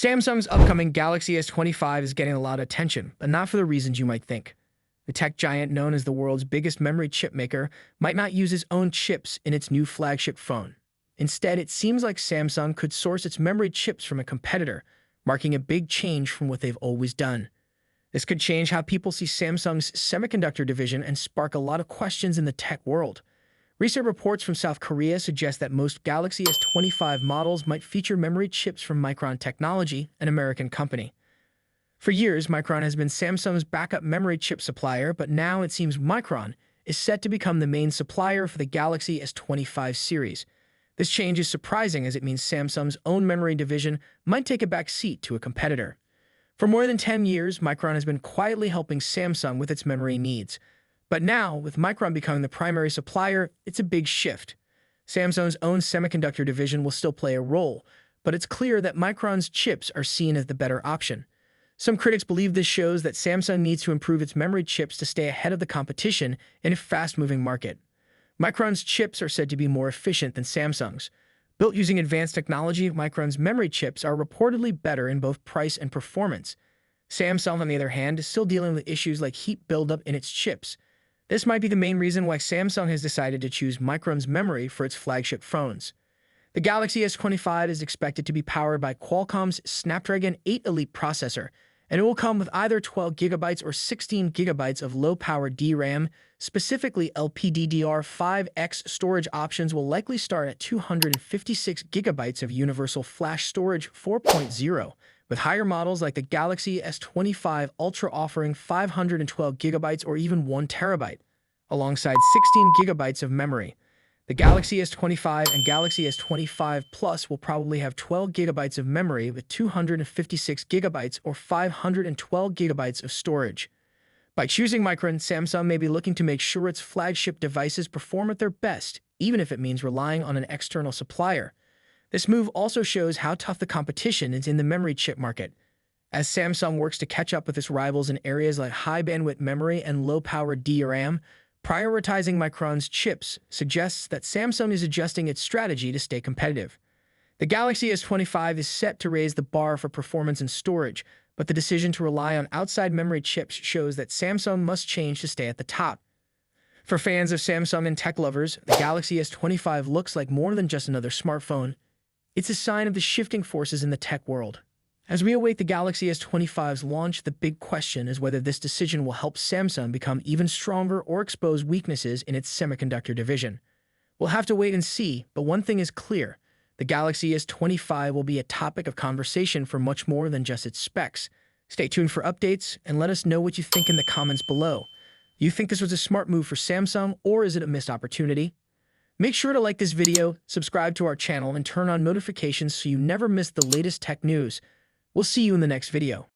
Samsung's upcoming Galaxy S25 is getting a lot of attention, but not for the reasons you might think. The tech giant, known as the world's biggest memory chip maker, might not use its own chips in its new flagship phone. Instead, it seems like Samsung could source its memory chips from a competitor, marking a big change from what they've always done. This could change how people see Samsung's semiconductor division and spark a lot of questions in the tech world. Recent reports from South Korea suggest that most Galaxy S25 models might feature memory chips from Micron Technology, an American company. For years, Micron has been Samsung's backup memory chip supplier, but now it seems Micron is set to become the main supplier for the Galaxy S25 series. This change is surprising as it means Samsung's own memory division might take a back seat to a competitor. For more than 10 years, Micron has been quietly helping Samsung with its memory needs. But now, with Micron becoming the primary supplier, it's a big shift. Samsung's own semiconductor division will still play a role, but it's clear that Micron's chips are seen as the better option. Some critics believe this shows that Samsung needs to improve its memory chips to stay ahead of the competition in a fast-moving market. Micron's chips are said to be more efficient than Samsung's. Built using advanced technology, Micron's memory chips are reportedly better in both price and performance. Samsung, on the other hand, is still dealing with issues like heat buildup in its chips. This might be the main reason why Samsung has decided to choose Micron's memory for its flagship phones. The Galaxy S25 is expected to be powered by Qualcomm's Snapdragon 8 Elite processor, and it will come with either 12GB or 16GB of low-power DRAM. Specifically, LPDDR5X storage options will likely start at 256GB of Universal Flash Storage 4.0, with higher models like the Galaxy S25 Ultra offering 512GB or even 1TB, alongside 16GB of memory. The Galaxy S25 and Galaxy S25 Plus will probably have 12GB of memory with 256GB or 512GB of storage. By choosing Micron, Samsung may be looking to make sure its flagship devices perform at their best, even if it means relying on an external supplier. This move also shows how tough the competition is in the memory chip market. As Samsung works to catch up with its rivals in areas like high-bandwidth memory and low-power DRAM, prioritizing Micron's chips suggests that Samsung is adjusting its strategy to stay competitive. The Galaxy S25 is set to raise the bar for performance and storage, but the decision to rely on outside memory chips shows that Samsung must change to stay at the top. For fans of Samsung and tech lovers, the Galaxy S25 looks like more than just another smartphone. It's a sign of the shifting forces in the tech world. As we await the Galaxy S25's launch, the big question is whether this decision will help Samsung become even stronger or expose weaknesses in its semiconductor division. We'll have to wait and see, but one thing is clear. The Galaxy S25 will be a topic of conversation for much more than just its specs. Stay tuned for updates, and let us know what you think in the comments below. Do you think this was a smart move for Samsung, or is it a missed opportunity? Make sure to like this video, subscribe to our channel, and turn on notifications so you never miss the latest tech news. We'll see you in the next video.